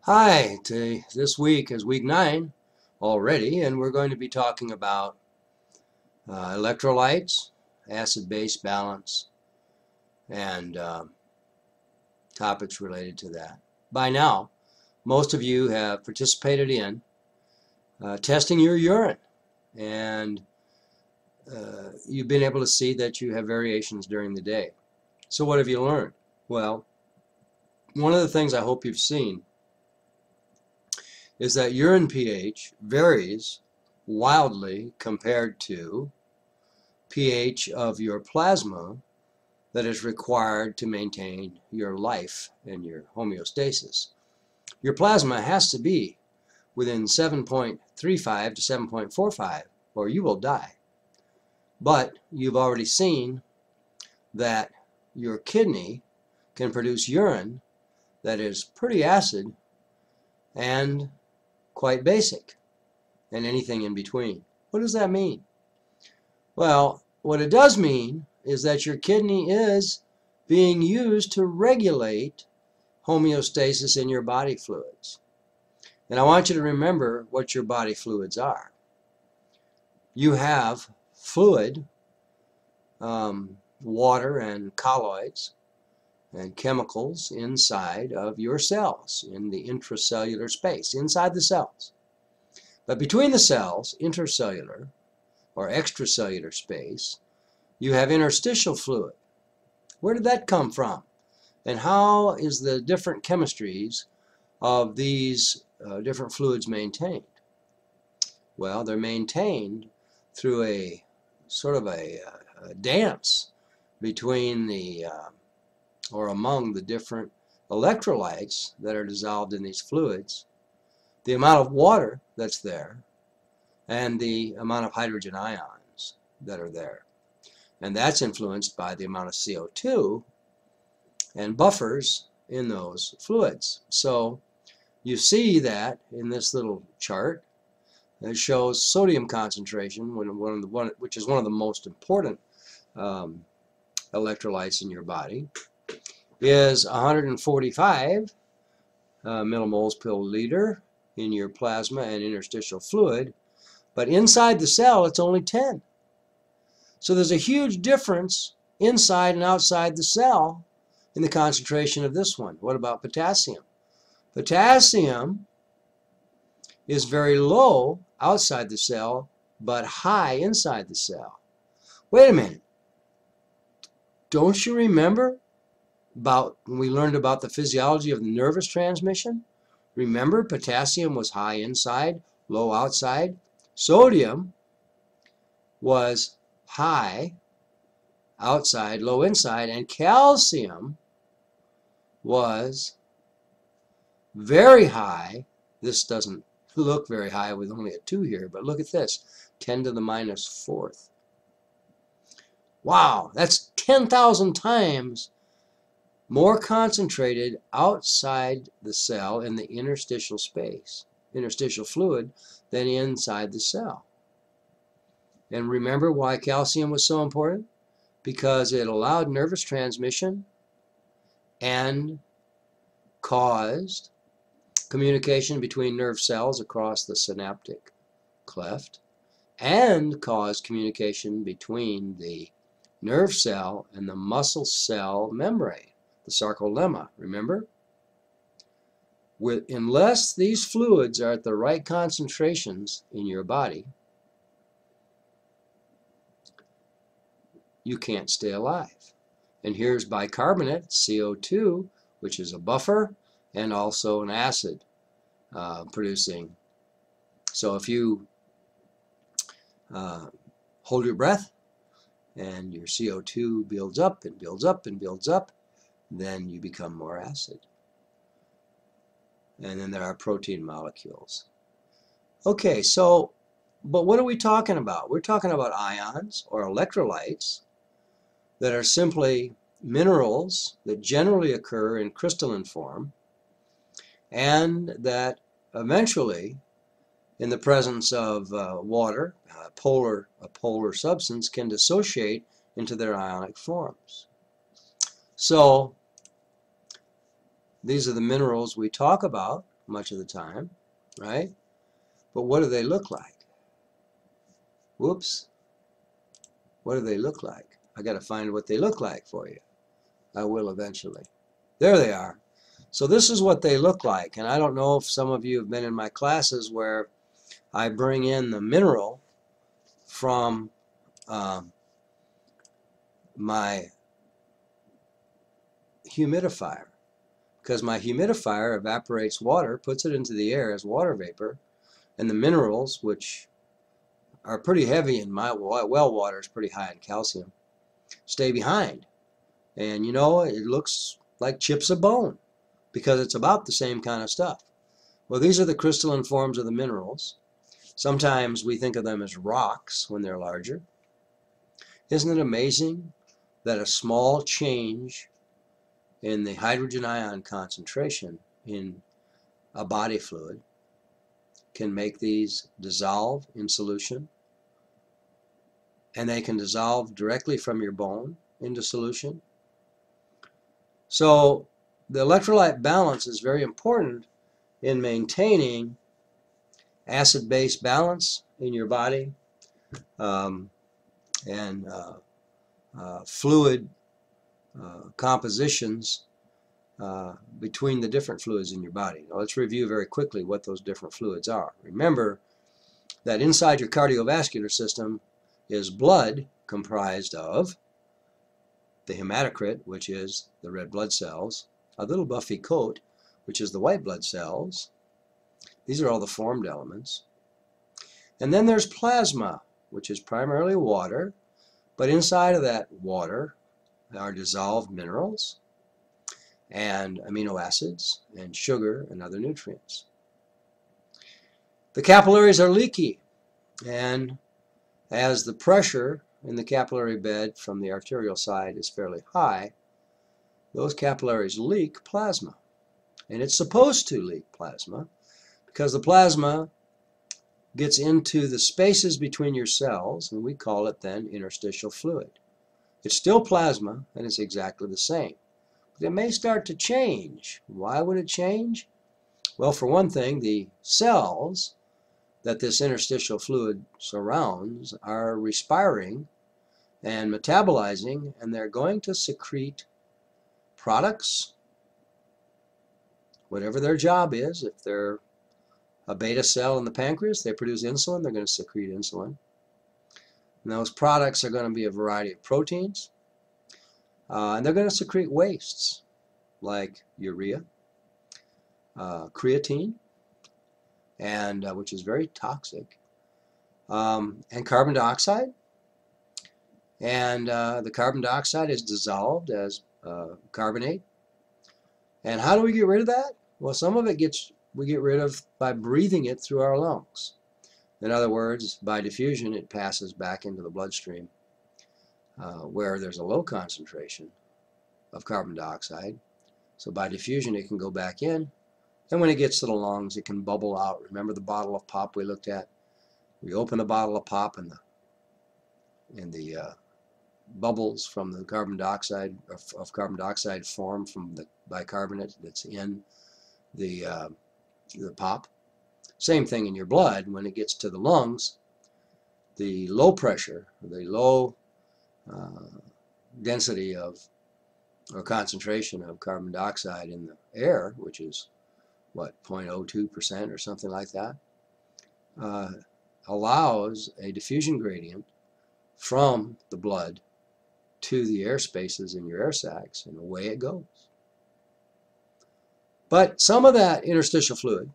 Hi, this week is week 9 already, and we're going to be talking about electrolytes, acid-base balance, and topics related to that. By now, most of you have participated in testing your urine, and you've been able to see that you have variations during the day. So what have you learned? Well, one of the things I hope you've seen is that urine pH varies wildly compared to pH of your plasma that is required to maintain your life and your homeostasis. Your plasma has to be within 7.35 to 7.45 or you will die. But you've already seen that your kidney can produce urine that is pretty acid and quite basic, and anything in between. What does that mean? Well, what it does mean is that your kidney is being used to regulate homeostasis in your body fluids. And I want you to remember what your body fluids are. You have fluid, water and colloids and chemicals inside of your cells in the intracellular space, inside the cells. But between the cells, intercellular or extracellular space, you have interstitial fluid. Where did that come from? And how is the different chemistries of these different fluids maintained? Well, they're maintained through a sort of a dance between the or among the different electrolytes that are dissolved in these fluids, the amount of water that's there, and the amount of hydrogen ions that are there. And that's influenced by the amount of CO2 and buffers in those fluids. So you see that in this little chart. It shows sodium concentration, which is one of the most important electrolytes in your body, is 145 millimoles per liter in your plasma and interstitial fluid, but inside the cell it's only 10. So there's a huge difference inside and outside the cell in the concentration of this one. What about potassium? Potassium is very low outside the cell, but high inside the cell. Wait a minute. Don't you remember about when we learned about the physiology of the nervous transmission? Remember, potassium was high inside, low outside. Sodium was high outside, low inside, and calcium was very high. This doesn't look very high with only a 2 here, but look at this, 10 to the minus 4th. Wow, that's 10,000 times more concentrated outside the cell in the interstitial space, interstitial fluid, than inside the cell. And remember why calcium was so important? Because it allowed nervous transmission and caused communication between nerve cells across the synaptic cleft and caused communication between the nerve cell and the muscle cell membrane, the sarcolemma, remember? Unless these fluids are at the right concentrations in your body, you can't stay alive. And here's bicarbonate, CO2, which is a buffer and also an acid producing. So if you hold your breath and your CO2 builds up and builds up and builds up, then you become more acid. And then there are protein molecules. Okay, so, but what are we talking about? We're talking about ions or electrolytes that are simply minerals that generally occur in crystalline form and that eventually, in the presence of water, a polar substance, can dissociate into their ionic forms. So these are the minerals we talk about much of the time, right? But what do they look like? Whoops. What do they look like? I got to find what they look like for you. I will eventually. There they are. So this is what they look like. And I don't know if some of you have been in my classes where I bring in the mineral from my humidifier, because my humidifier evaporates water, puts it into the air as water vapor, and the minerals, which are pretty heavy in my well water, is pretty high in calcium, stay behind. And you know, it looks like chips of bone because it's about the same kind of stuff. Well, these are the crystalline forms of the minerals. Sometimes we think of them as rocks when they're larger. Isn't it amazing that a small change in the hydrogen ion concentration in a body fluid can make these dissolve in solution? And they can dissolve directly from your bone into solution. So the electrolyte balance is very important in maintaining acid-base balance in your body, and fluid compositions between the different fluids in your body. Now let's review very quickly what those different fluids are. Remember that inside your cardiovascular system is blood comprised of the hematocrit, which is the red blood cells, a little buffy coat, which is the white blood cells. These are all the formed elements. And then there's plasma, which is primarily water, but inside of that water are dissolved minerals and amino acids and sugar and other nutrients. The capillaries are leaky, and as the pressure in the capillary bed from the arterial side is fairly high, those capillaries leak plasma. And it's supposed to leak plasma because the plasma gets into the spaces between your cells, and we call it then interstitial fluid. It's still plasma, and it's exactly the same. But it may start to change. Why would it change? Well, for one thing, the cells that this interstitial fluid surrounds are respiring and metabolizing, and they're going to secrete products, whatever their job is. If they're a beta cell in the pancreas, they produce insulin, they're going to secrete insulin. And those products are going to be a variety of proteins, and they're going to secrete wastes like urea, creatine, and which is very toxic, and carbon dioxide. And the carbon dioxide is dissolved as carbonate. And how do we get rid of that? Well, some of it we get rid of by breathing it through our lungs. In other words, by diffusion, it passes back into the bloodstream where there's a low concentration of carbon dioxide. So by diffusion, it can go back in. And when it gets to the lungs, it can bubble out. Remember the bottle of pop we looked at? We open the bottle of pop, and the bubbles from the carbon dioxide carbon dioxide form from the bicarbonate that's in the pop. Same thing in your blood. When it gets to the lungs, the low pressure, the low density of or concentration of carbon dioxide in the air, which is what, 0.02% or something like that, allows a diffusion gradient from the blood to the air spaces in your air sacs, and away it goes. But some of that interstitial fluid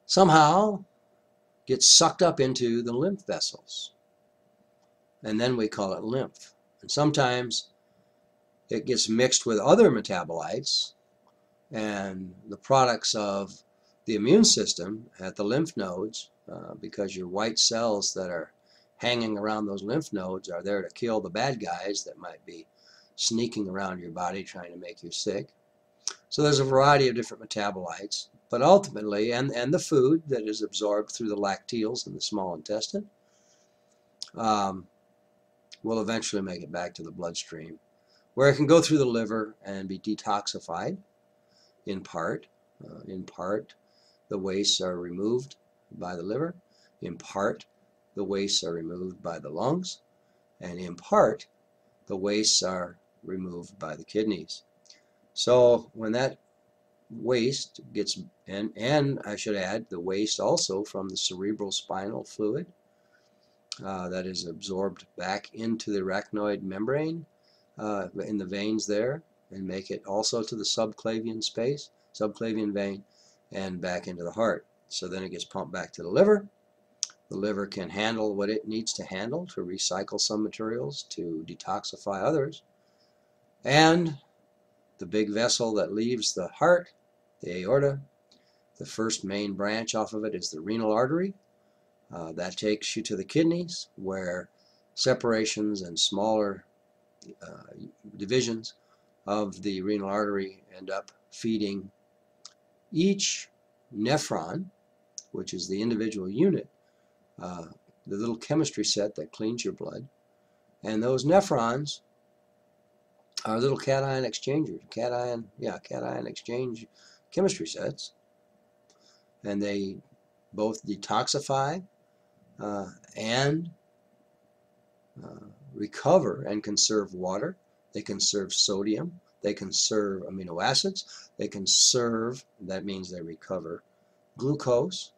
somehow gets sucked up into the lymph vessels, and then we call it lymph. And sometimes it gets mixed with other metabolites and the products of the immune system at the lymph nodes, because your white cells that are hanging around those lymph nodes are there to kill the bad guys that might be sneaking around your body trying to make you sick. So there's a variety of different metabolites, but ultimately, and the food that is absorbed through the lacteals in the small intestine will eventually make it back to the bloodstream, where it can go through the liver and be detoxified. in part. In part, the wastes are removed by the liver. In part, the wastes are removed by the lungs. And in part, the wastes are removed by the kidneys. So when that waste gets, and I should add, the waste also from the cerebral spinal fluid that is absorbed back into the arachnoid membrane in the veins there, and make it also to the subclavian vein, and back into the heart. So then it gets pumped back to the liver. The liver can handle what it needs to handle to recycle some materials, to detoxify others. And the big vessel that leaves the heart, the aorta, the first main branch off of it is the renal artery. That takes you to the kidneys, where separations and smaller divisions of the renal artery end up feeding each nephron, which is the individual unit, the little chemistry set that cleans your blood. And those nephrons are little cation exchangers, cation exchange chemistry sets. And they both detoxify and recover and conserve water. They conserve sodium. They conserve amino acids. They conserve, that means they recover glucose.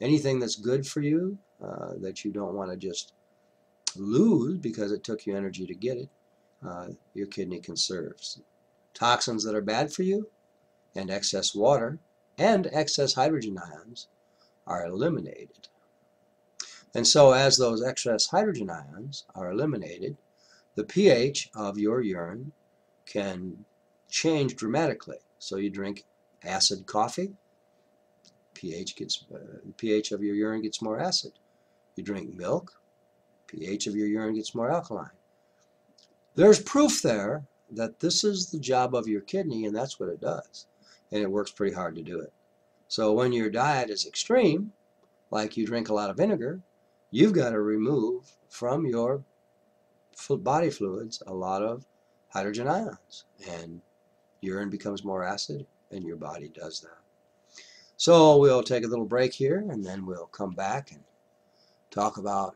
Anything that's good for you that you don't want to just lose because it took you energy to get it, your kidney conserves. Toxins that are bad for you, and excess water and excess hydrogen ions are eliminated. And so as those excess hydrogen ions are eliminated, the pH of your urine can change dramatically. So you drink acid coffee, the pH of your urine gets more acid. You drink milk, pH of your urine gets more alkaline. There's proof there that this is the job of your kidney, and that's what it does. And it works pretty hard to do it. So when your diet is extreme, like you drink a lot of vinegar, you've got to remove from your body fluids a lot of hydrogen ions, and urine becomes more acid, and your body does that. So we'll take a little break here, and then we'll come back and talk about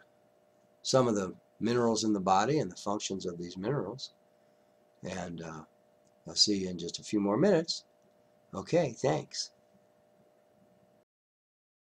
some of the minerals in the body and the functions of these minerals. And I'll see you in just a few more minutes. Okay, thanks.